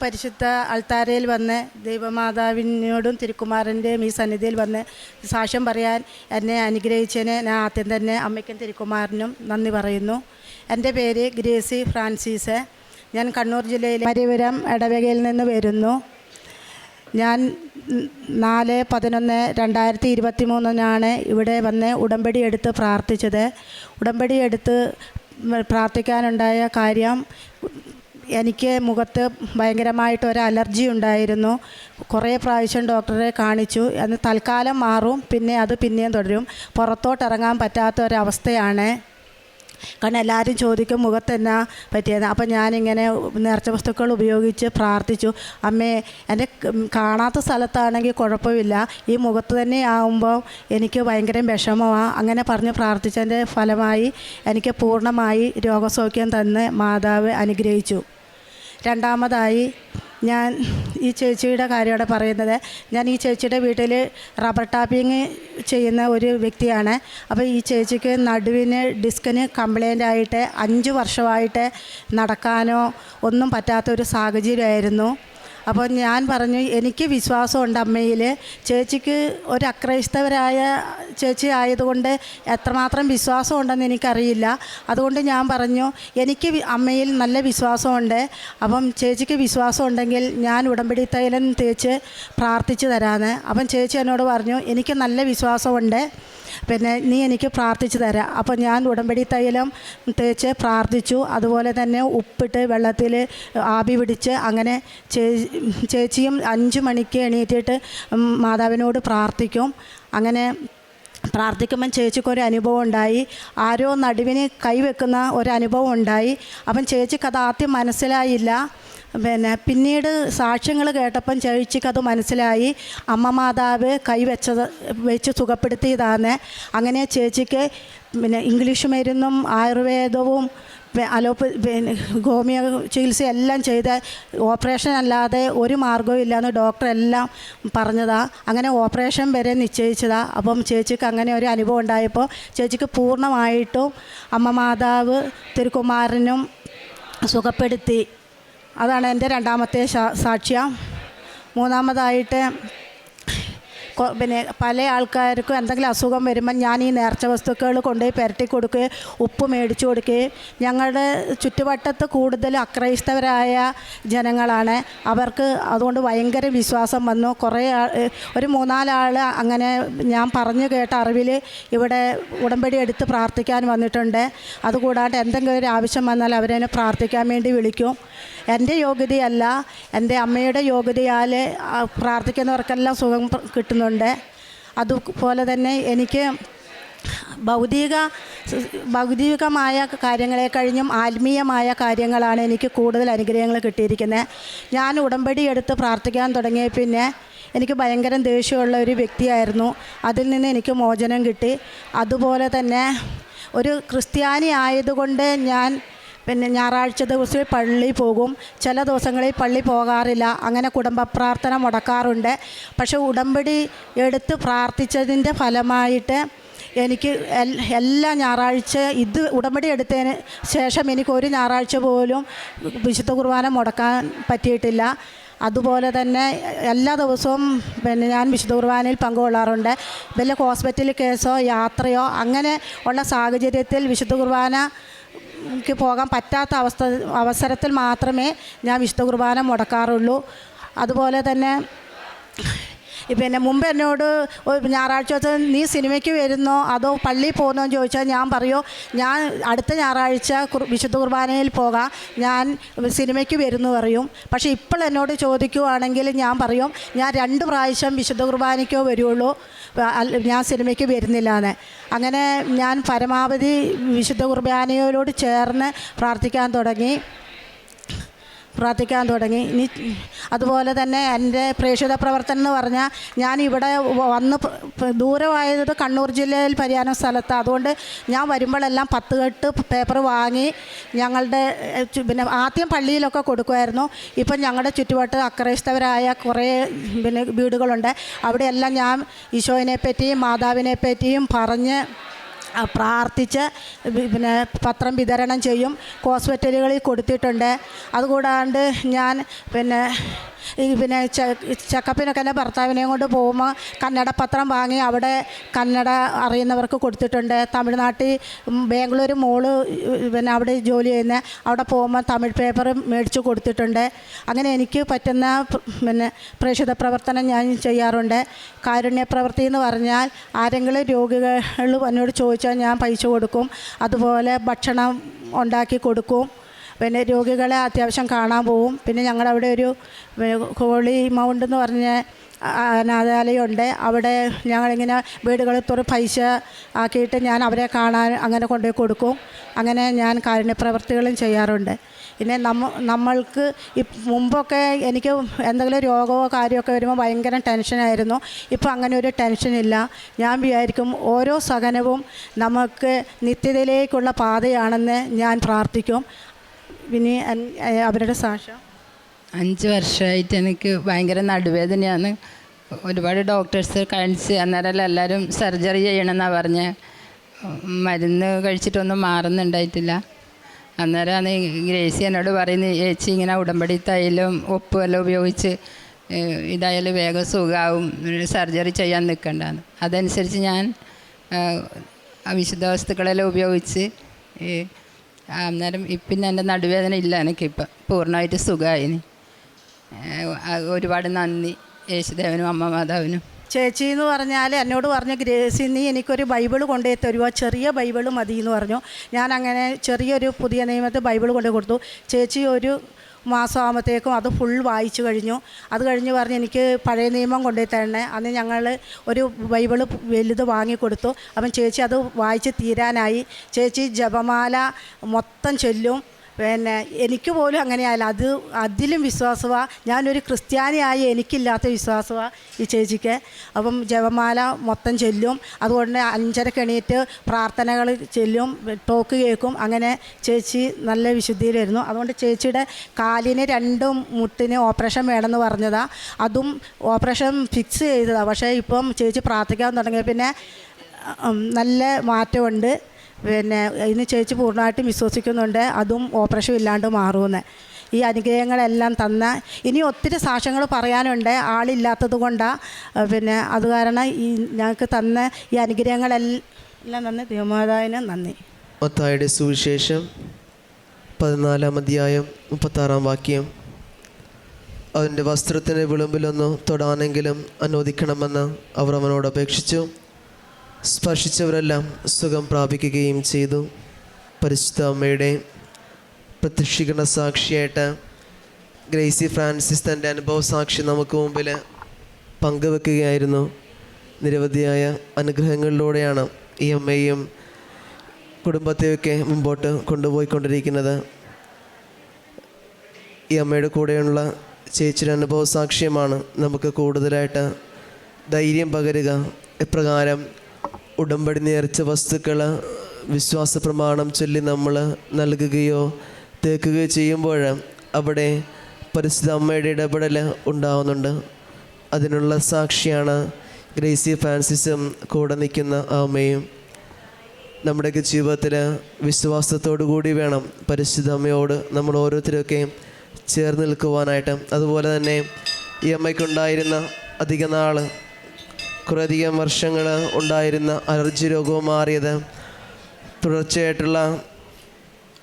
പരിശുദ്ധ അൾത്താരയിൽ വന്ന് ദൈവമാതാവിനോടും തിരുക്കുമാരൻ്റെയും ഈ സന്നിധിയിൽ വന്ന് സാക്ഷ്യം പറയാൻ എന്നെ അനുഗ്രഹിച്ചതിന് ഞാൻ ആദ്യം തന്നെ അമ്മയ്ക്കും തിരുക്കുമാരനും നന്ദി പറയുന്നു. എൻ്റെ പേര് ഗ്രേസി ഫ്രാൻസിസ്. ഞാൻ കണ്ണൂർ ജില്ലയിലെ മരിപുരം ഇടവകയിൽ നിന്ന് വരുന്നു. ഞാൻ 4/11/2023 ഇവിടെ വന്ന് ഉടമ്പടി എടുത്ത് പ്രാർത്ഥിച്ചത്. ഉടമ്പടി എടുത്ത് പ്രാർത്ഥിക്കാനുണ്ടായ കാര്യം, എനിക്ക് മുഖത്ത് ഭയങ്കരമായിട്ട് ഒരു അലർജി ഉണ്ടായിരുന്നു. കുറേ പ്രാവശ്യം ഡോക്ടറെ കാണിച്ചു. അത് തൽക്കാലം മാറും, പിന്നെ അത് പിന്നെയും തുടരും. പുറത്തോട്ടിറങ്ങാൻ പറ്റാത്ത ഒരവസ്ഥയാണ്. കാരണം എല്ലാവരും ചോദിക്കും മുഖത്ത് എന്നാ പറ്റിയത്. അപ്പം ഞാനിങ്ങനെ നേർച്ച വസ്തുക്കൾ ഉപയോഗിച്ച് പ്രാർത്ഥിച്ചു. അമ്മേ, എൻ്റെ കാണാത്ത സ്ഥലത്താണെങ്കിൽ കുഴപ്പമില്ല, ഈ മുഖത്ത് തന്നെ ആകുമ്പോൾ എനിക്ക് ഭയങ്കര വിഷമമാണ്. അങ്ങനെ പറഞ്ഞ് പ്രാർത്ഥിച്ചതിൻ്റെ ഫലമായി എനിക്ക് പൂർണ്ണമായി രോഗസൗഖ്യം തന്ന് മാതാവ് അനുഗ്രഹിച്ചു. രണ്ടാമതായി ഞാൻ ഈ ചേച്ചിയുടെ കാര്യമാണ് പറയുന്നത്. ഞാൻ ഈ ചേച്ചിയുടെ വീട്ടിൽ റബ്ബർ ടാപ്പിങ് ചെയ്യുന്ന ഒരു വ്യക്തിയാണ്. അപ്പോൾ ഈ ചേച്ചിക്ക് നടുവിന് ഡിസ്കിന് കംപ്ലൈൻ്റ് ആയിട്ട് 5 വർഷമായിട്ട് നടക്കാനോ ഒന്നും പറ്റാത്തൊരു സാഹചര്യമായിരുന്നു. അപ്പോൾ ഞാൻ പറഞ്ഞു, എനിക്ക് വിശ്വാസമുണ്ട് അമ്മയിൽ. ചേച്ചിക്ക് ഒരു അക്രൈസ്തവരായ ചേച്ചി ആയതുകൊണ്ട് എത്രമാത്രം വിശ്വാസമുണ്ടെന്ന് എനിക്കറിയില്ല. അതുകൊണ്ട് ഞാൻ പറഞ്ഞു, എനിക്ക് അമ്മയിൽ നല്ല വിശ്വാസമുണ്ട്. അപ്പം ചേച്ചിക്ക് വിശ്വാസം ഉണ്ടെങ്കിൽ ഞാൻ ഉടമ്പടി തൈലം തേച്ച് പ്രാർത്ഥിച്ചു തരാമെന്ന്. അപ്പം ചേച്ചി എന്നോട് പറഞ്ഞു, എനിക്ക് നല്ല വിശ്വാസമുണ്ട്, പിന്നെ നീ എനിക്ക് പ്രാർത്ഥിച്ചു തരാം. അപ്പോൾ ഞാൻ ഉടമ്പടി തൈലം തേച്ച് പ്രാർത്ഥിച്ചു. അതുപോലെ തന്നെ ഉപ്പിട്ട് വെള്ളത്തിൽ ആവി പിടിച്ച് അങ്ങനെ ചേച്ചിയും 5 മണിക്ക് എണീറ്റിട്ട് മാതാവിനോട് പ്രാർത്ഥിക്കും. അങ്ങനെ പ്രാർത്ഥിക്കുമ്പം ചേച്ചിക്കൊരു അനുഭവം ഉണ്ടായി. ആരോ നടുവിന് കൈവെക്കുന്ന ഒരനുഭവം ഉണ്ടായി. അപ്പം ചേച്ചിക്കത് ആദ്യം മനസ്സിലായില്ല. പിന്നീട് സാക്ഷ്യങ്ങൾ കേട്ടപ്പം ചേച്ചിക്കത് മനസ്സിലായി, അമ്മ മാതാവ് വെച്ച് സുഖപ്പെടുത്തിയതാണ്. അങ്ങനെ ചേച്ചിക്ക് ഇംഗ്ലീഷ് മരുന്നും ആയുർവേദവും ഹോമിയോ ചികിത്സ എല്ലാം ചെയ്ത് ഓപ്പറേഷൻ അല്ലാതെ ഒരു മാർഗ്ഗവും ഇല്ലയെന്ന് ഡോക്ടറെല്ലാം പറഞ്ഞതാണ്. അങ്ങനെ ഓപ്പറേഷൻ വരെ നിശ്ചയിച്ചതാണ്. അപ്പം ചേച്ചിക്ക് അങ്ങനെ ഒരു അനുഭവം ഉണ്ടായപ്പോൾ ചേച്ചിക്ക് പൂർണ്ണമായിട്ടും അമ്മ മാതാവ് തിരുക്കുമാരനും സുഖപ്പെടുത്തി. അതാണ് എൻ്റെ രണ്ടാമത്തെ സാക്ഷ്യം. മൂന്നാമതായിട്ട് പല ആൾക്കാർക്കും എന്തെങ്കിലും അസുഖം വരുമ്പം ഞാൻ ഈ നേർച്ച വസ്തുക്കൾ കൊണ്ടുപോയി പുരട്ടി കൊടുക്കുകയും ഉപ്പ് മേടിച്ചു കൊടുക്കുകയും, ഞങ്ങളുടെ ചുറ്റുവട്ടത്ത് കൂടുതൽ അക്രൈസ്തവരായ ജനങ്ങളാണ്. അവർക്ക് അതുകൊണ്ട് ഭയങ്കര വിശ്വാസം വന്നു. ഒരു 3-4 ആൾ അങ്ങനെ ഞാൻ പറഞ്ഞു കേട്ട അറിവിൽ ഇവിടെ ഉടമ്പടി എടുത്ത് പ്രാർത്ഥിക്കാൻ വന്നിട്ടുണ്ട്. അതുകൂടാണ്ട് എന്തെങ്കിലും ഒരു ആവശ്യം വന്നാൽ അവരെന്നെ പ്രാർത്ഥിക്കാൻ വേണ്ടി വിളിക്കും. എൻ്റെ യോഗ്യതയല്ല, എൻ്റെ അമ്മയുടെ യോഗ്യതയാൽ പ്രാർത്ഥിക്കുന്നവർക്കെല്ലാം സുഖം കിട്ടുന്നുണ്ട്. അതുപോലെ തന്നെ എനിക്ക് ഭൗതികമായ കാര്യങ്ങളെ കഴിഞ്ഞും ആത്മീയമായ കാര്യങ്ങളാണ് എനിക്ക് കൂടുതൽ അനുഗ്രഹങ്ങൾ കിട്ടിയിരിക്കുന്നത്. ഞാൻ ഉടമ്പടി എടുത്ത് പ്രാർത്ഥിക്കാൻ തുടങ്ങിയ പിന്നെ എനിക്ക് ഭയങ്കര ദേഷ്യമുള്ള ഒരു വ്യക്തിയായിരുന്നു. അതിൽ നിന്ന് എനിക്ക് മോചനം കിട്ടി. അതുപോലെ തന്നെ ഒരു ക്രിസ്ത്യാനി ആയതുകൊണ്ട് ഞാൻ ഞായറാഴ്ച ദിവസം പള്ളി പോകും. ചില ദിവസങ്ങളിൽ പള്ളി പോകാറില്ല. അങ്ങനെ കുടുംബ പ്രാർത്ഥന മുടക്കാറുണ്ട്. പക്ഷേ ഉടമ്പടി എടുത്ത് പ്രാർത്ഥിച്ചതിൻ്റെ ഫലമായിട്ട് എനിക്ക് എല്ലാ ഞായറാഴ്ച ഉടമ്പടി എടുത്തതിന് ശേഷം എനിക്കൊരു ഞായറാഴ്ച പോലും വിശുദ്ധ കുർബാന മുടക്കാൻ പറ്റിയിട്ടില്ല. അതുപോലെ തന്നെ എല്ലാ ദിവസവും ഞാൻ വിശുദ്ധ കുർബാനയിൽ പങ്കുകൊള്ളാറുണ്ട്. വല്ല ഹോസ്പിറ്റൽ കേസോ യാത്രയോ അങ്ങനെ ഉള്ള സാഹചര്യത്തിൽ വിശുദ്ധ കുർബാന എനിക്ക് പോകാൻ പറ്റാത്ത അവസരത്തിൽ മാത്രമേ ഞാൻ വിശുദ്ധ കുർബാന മുടക്കാറുള്ളൂ. അതുപോലെ തന്നെ മുമ്പ് എന്നോട് ഞായറാഴ്ച ദിവസം നീ സിനിമയ്ക്ക് വരുന്നോ അതോ പള്ളിയിൽ പോകുന്നോ എന്ന് ചോദിച്ചാൽ ഞാൻ പറയും, ഞാൻ അടുത്ത ഞായറാഴ്ച വിശുദ്ധ കുർബാനയിൽ പോകാം, ഞാൻ സിനിമയ്ക്ക് വരുന്നു പറയും. പക്ഷേ ഇപ്പോൾ എന്നോട് ചോദിക്കുവാണെങ്കിൽ ഞാൻ പറയും, ഞാൻ 2 പ്രാവശ്യം വിശുദ്ധ കുർബാനയ്ക്കോ വരുള്ളൂ, ഞാൻ സിനിമയ്ക്ക് വരുന്നില്ലാന്ന്. അങ്ങനെ ഞാൻ പരമാവധി വിശുദ്ധ കുർബാനയോട് ചേർന്ന് പ്രാർത്ഥിക്കാൻ തുടങ്ങി. ഇനി അതുപോലെ തന്നെ എൻ്റെ പ്രേക്ഷിത പ്രവർത്തനം എന്ന് പറഞ്ഞാൽ ഞാൻ ഇവിടെ വന്ന് ദൂരമായത് കണ്ണൂർ ജില്ലയിൽ പരിയാനം സ്ഥലത്ത്. അതുകൊണ്ട് ഞാൻ വരുമ്പോഴെല്ലാം 10 കെട്ട് പേപ്പർ വാങ്ങി ഞങ്ങളുടെ ആദ്യം പള്ളിയിലൊക്കെ കൊടുക്കുമായിരുന്നു. ഇപ്പം ഞങ്ങളുടെ ചുറ്റുവട്ടം അക്രൈസ്തവരായ കുറേ വീടുകളുണ്ട്. അവിടെയെല്ലാം ഞാൻ ഈശോയിനെ പറ്റിയും മാതാവിനെ പറ്റിയും പറഞ്ഞ് പ്രാർത്ഥിച്ച് പിന്നെ പത്രം വിതരണം ചെയ്യും. ഹോസ്പിറ്റലുകളിൽ കൊടുത്തിട്ടുണ്ട്. അതുകൂടാണ്ട് ഞാൻ പിന്നെ ചെക്കപ്പിനൊക്കെ എൻ്റെ ഭർത്താവിനെയും കൊണ്ട് പോകുമ്പോൾ കന്നഡ പത്രം വാങ്ങി അവിടെ കന്നഡ അറിയുന്നവർക്ക് കൊടുത്തിട്ടുണ്ട്. തമിഴ്നാട്ടിൽ ബാംഗ്ലൂർ മോള് പിന്നെ അവിടെ ജോലി ചെയ്യുന്ന അവിടെ പോകുമ്പോൾ തമിഴ് പേപ്പർ മേടിച്ച് കൊടുത്തിട്ടുണ്ട്. അങ്ങനെ എനിക്ക് പറ്റുന്ന പിന്നെ പ്രേക്ഷിത പ്രവർത്തനം ഞാൻ ചെയ്യാറുണ്ട്. കാരുണ്യ പ്രവൃത്തി എന്ന് പറഞ്ഞാൽ ആരെങ്കിലും രോഗികൾ എന്നോട് ചോദിച്ചാൽ ഞാൻ പൈസ കൊടുക്കും. അതുപോലെ ഭക്ഷണം ഉണ്ടാക്കി കൊടുക്കും. പിന്നെ രോഗികളെ അത്യാവശ്യം കാണാൻ പോവും. പിന്നെ ഞങ്ങളുടെ അവിടെ ഒരു ഹോളി മൗണ്ട് എന്ന് പറഞ്ഞ അനാഥാലയമുണ്ട്. അവിടെ ഞങ്ങളിങ്ങനെ വീടുകളിൽ തോറും പൈസ ആക്കിയിട്ട് ഞാൻ അവരെ കാണാൻ അങ്ങനെ കൊണ്ടുപോയി കൊടുക്കും. അങ്ങനെ ഞാൻ കാരുണ്യപ്രവർത്തികളും ചെയ്യാറുണ്ട്. പിന്നെ നമ്മൾക്ക് മുമ്പൊക്കെ എനിക്ക് എന്തെങ്കിലും രോഗമോ കാര്യമൊക്കെ വരുമ്പോൾ ഭയങ്കര ടെൻഷനായിരുന്നു. ഇപ്പോൾ അങ്ങനെ ഒരു ടെൻഷനില്ല. ഞാൻ വിചാരിക്കും ഓരോ സഹനവും നമുക്ക് നിത്യതയിലേക്കുള്ള പാതയാണെന്ന് ഞാൻ പ്രാർത്ഥിക്കും. പിന്നെ അവരുടെ സാക്ഷ്യം 5 വർഷമായിട്ട് എനിക്ക് ഭയങ്കര നടുവേദനയാണ്. ഒരുപാട് ഡോക്ടേഴ്സ് കാണിച്ച് അന്നേരം എല്ലാവരും സർജറി ചെയ്യണമെന്നാണ് പറഞ്ഞ്. മരുന്ന് കഴിച്ചിട്ടൊന്നും മാറുന്നുണ്ടായിട്ടില്ല. അന്നേരമാണ് ഗ്രേസി എന്നോട് പറയുന്നത്, ചേച്ചി ഇങ്ങനെ ഉടമ്പടി തൈലും ഉപ്പുമെല്ലാം ഉപയോഗിച്ച് ഇതായാലും വേഗം സുഖമാവും, സർജറി ചെയ്യാൻ നിൽക്കണ്ടെന്ന്. അതനുസരിച്ച് ഞാൻ വിശുദ്ധ വസ്തുക്കളെല്ലാം ഉപയോഗിച്ച് അന്നേരം ഇപ്പം എൻ്റെ നടുവേദന ഇല്ല. എനിക്കിപ്പം പൂർണ്ണമായിട്ട് സുഖമായി. ഒരുപാട് നന്ദി യേശുദേവനും അമ്മ മാതാവിനും. ചേച്ചി എന്ന് പറഞ്ഞാൽ എന്നോട് പറഞ്ഞു, ഗ്രേസി നീ എനിക്കൊരു ബൈബിൾ കൊണ്ടുപോയി തരുമോ, ചെറിയ ബൈബിൾ മതി എന്ന് പറഞ്ഞു. ഞാൻ അങ്ങനെ ചെറിയൊരു പുതിയ നിയമത്തിൽ ബൈബിൾ കൊണ്ടുപോയി കൊടുത്തു. ചേച്ചി ഒരു മാസമാകുമ്പോഴത്തേക്കും അത് ഫുൾ വായിച്ചു കഴിഞ്ഞു. അത് കഴിഞ്ഞ് പറഞ്ഞ് എനിക്ക് പഴയ നിയമം കൊണ്ടുപോയി തരണേ. അന്ന് ഞങ്ങൾ ഒരു ബൈബിൾ വലുത് വാങ്ങിക്കൊടുത്തു. അപ്പം ചേച്ചി അത് വായിച്ച് തീരാനായി. ചേച്ചി ജപമാല മൊത്തം ചൊല്ലും. പിന്നെ എനിക്ക് പോലും അങ്ങനെയായില്ല. അതിലും വിശ്വാസമാണ്. ഞാനൊരു ക്രിസ്ത്യാനിയായി എനിക്കില്ലാത്ത വിശ്വാസമാണ് ഈ ചേച്ചിക്ക്. അപ്പം ജപമാല മൊത്തം ചൊല്ലും. അതുകൊണ്ട് 5:30 എണീറ്റ് പ്രാർത്ഥനകൾ ചൊല്ലും, ടോക്ക് കേൾക്കും. അങ്ങനെ ചേച്ചി നല്ല വിശുദ്ധിയിലായിരുന്നു. അതുകൊണ്ട് ചേച്ചിയുടെ കാലിന് 2 മുട്ടിന് ഓപ്പറേഷൻ വേണമെന്ന് പറഞ്ഞതാണ്. അതും ഓപ്പറേഷൻ ഫിക്സ് ചെയ്തതാണ്. പക്ഷേ ഇപ്പം ചേച്ചി പ്രാർത്ഥിക്കാൻ തുടങ്ങിയ പിന്നെ നല്ല മാറ്റമുണ്ട്. പിന്നെ ഇന്ന് ചേച്ചി പൂർണ്ണമായിട്ടും വിശ്വസിക്കുന്നുണ്ട് അതും ഓപ്പറേഷൻ ഇല്ലാണ്ട് മാറുമെന്ന്. ഈ അനുഗ്രഹങ്ങളെല്ലാം തന്ന ഇനി ഒത്തിരി സാക്ഷ്യങ്ങൾ പറയാനുണ്ട്. ആളില്ലാത്തത് കൊണ്ടാണ്. പിന്നെ അത് കാരണം ഈ ഞങ്ങൾക്ക് തന്ന ഈ അനുഗ്രഹങ്ങളെല്ലാം നന്ദി. ദൈവമാതാവിന് നന്ദി. മത്തായിയുടെ സുവിശേഷം 14-ാം അധ്യായം 36-ാം വാക്യം. അവൻ്റെ വസ്ത്രത്തിൻ്റെ വിളുമ്പിലൊന്ന് തൊടാനെങ്കിലും അനുവദിക്കണമെന്ന് അവർ അവനോട് അപേക്ഷിച്ചു. സ്പർശിച്ചവരെല്ലാം സുഖം പ്രാപിക്കുകയും ചെയ്തു. പരിശുദ്ധ അമ്മയുടെ പ്രത്യക്ഷീകരണ സാക്ഷിയായിട്ട് ഗ്രേസി ഫ്രാൻസിസ് തൻ്റെ അനുഭവ സാക്ഷി നമുക്ക് മുമ്പിൽ പങ്കുവെക്കുകയായിരുന്നു. നിരവധിയായ അനുഗ്രഹങ്ങളിലൂടെയാണ് ഈ അമ്മയും കുടുംബത്തെയൊക്കെ മുമ്പോട്ട് കൊണ്ടുപോയിക്കൊണ്ടിരിക്കുന്നത്. ഈ അമ്മയുടെ കൂടെയുള്ള ചേച്ചിയുടെ അനുഭവ സാക്ഷ്യമാണ് നമുക്ക് കൂടുതലായിട്ട് ധൈര്യം പകരുക. എപ്രകാരം ഉടമ്പടി നേർച്ച വസ്തുക്കൾ വിശ്വാസ പ്രമാണം ചൊല്ലി നമ്മൾ നൽകുകയോ തേക്കുകയോ ചെയ്യുമ്പോൾ അവിടെ പരിശുദ്ധ അമ്മയുടെ ഇടപെടൽ ഉണ്ടാവുന്നുണ്ട്. അതിനുള്ള സാക്ഷിയാണ് ഗ്രേസി ഫ്രാൻസിസും കൂടെ നിൽക്കുന്ന ആ അമ്മയും. നമ്മുടെയൊക്കെ ജീവിതത്തിൽ വിശ്വാസത്തോടു കൂടി വേണം പരിശുദ്ധ അമ്മയോട് നമ്മൾ ഓരോരുത്തരൊക്കെ ചേർന്ന് നിൽക്കുവാനായിട്ട്. അതുപോലെ തന്നെ ഈ അമ്മയ്ക്കുണ്ടായിരുന്ന അധിക നാൾ കുറേയധികം വർഷങ്ങൾ ഉണ്ടായിരുന്ന അലർജി രോഗവും മാറിയത് തുടർച്ചയായിട്ടുള്ള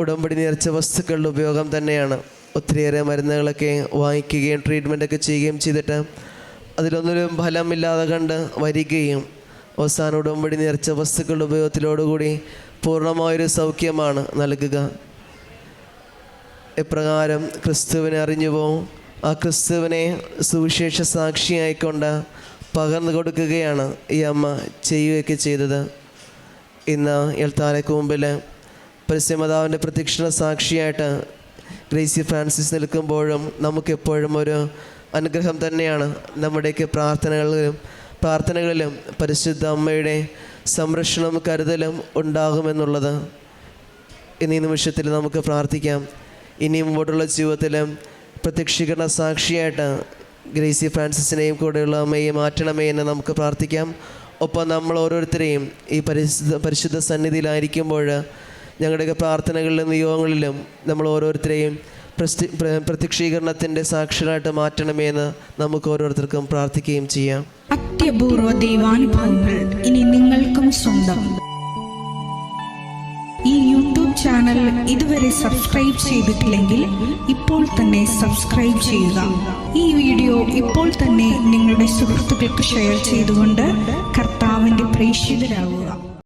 ഉടമ്പടി നേർച്ച വസ്തുക്കളുടെ ഉപയോഗം തന്നെയാണ്. ഒത്തിരിയേറെ മരുന്നുകളൊക്കെ വാങ്ങിക്കുകയും ട്രീറ്റ്മെൻറ്റൊക്കെ ചെയ്യുകയും ചെയ്തിട്ട് അതിലൊന്നിലും ഫലമില്ലാതെ കണ്ട് വരികയും അവസാന ഉടമ്പടി നേർച്ച വസ്തുക്കളുടെ ഉപയോഗത്തിലോടുകൂടി പൂർണ്ണമായൊരു സൗഖ്യമാണ് നൽകുക. എപ്രകാരം ക്രിസ്തുവിനെ അറിഞ്ഞുവോ ആ ക്രിസ്തുവിനെ സുവിശേഷ സാക്ഷിയായിക്കൊണ്ട് പകർന്നു കൊടുക്കുകയാണ് ഈ അമ്മ ചെയ്യുകയൊക്കെ ചെയ്തത്. ഇന്ന് എൽത്താരയ്ക്ക് മുമ്പിൽ പരിശുദ്ധമാതാവിൻ്റെ പ്രത്യക്ഷണ സാക്ഷിയായിട്ട് ഗ്രേസി ഫ്രാൻസിസ് നിൽക്കുമ്പോഴും നമുക്കെപ്പോഴും ഒരു അനുഗ്രഹം തന്നെയാണ്. നമ്മുടെയൊക്കെ പ്രാർത്ഥനകളിലും പരിശുദ്ധ അമ്മയുടെ സംരക്ഷണവും കരുതലും ഉണ്ടാകുമെന്നുള്ളത് ഇന്നീ നിമിഷത്തിൽ നമുക്ക് പ്രാർത്ഥിക്കാം. ഇനി മുമ്പോട്ടുള്ള ജീവിതത്തിൽ പ്രത്യക്ഷീകരണ സാക്ഷിയായിട്ട് ഗ്രേസി ഫ്രാൻസിസിനെയും കൂടെയുള്ള അമ്മയെ മാറ്റണമേ എന്ന് നമുക്ക് പ്രാർത്ഥിക്കാം. ഒപ്പം നമ്മൾ ഓരോരുത്തരെയും ഈ പരിശുദ്ധ സന്നിധിയിലായിരിക്കുമ്പോൾ ഞങ്ങളുടെയൊക്കെ പ്രാർത്ഥനകളിലും നിയോഗങ്ങളിലും നമ്മൾ ഓരോരുത്തരെയും പ്രത്യക്ഷീകരണത്തിൻ്റെ സാക്ഷികളായിട്ട് മാറ്റണമേ എന്ന് നമുക്ക് ഓരോരുത്തർക്കും പ്രാർത്ഥിക്കുകയും ചെയ്യാം. അത്യപൂർവ ദൈവാനുഭവങ്ങൾ ഇനി നിങ്ങൾക്കും സ്വന്തം. ഈ യൂട്യൂബ് ചാനൽ ഇതുവരെ സബ്സ്ക്രൈബ് ചെയ്തിട്ടില്ലെങ്കിൽ ഇപ്പോൾ തന്നെ സബ്സ്ക്രൈബ് ചെയ്യുക. ഈ വീഡിയോ ഇപ്പോൾ തന്നെ നിങ്ങളുടെ സുഹൃത്തുക്കൾക്ക് ഷെയർ ചെയ്തുകൊണ്ട് കർത്താവിൻ്റെ പ്രേക്ഷിതരാകുക.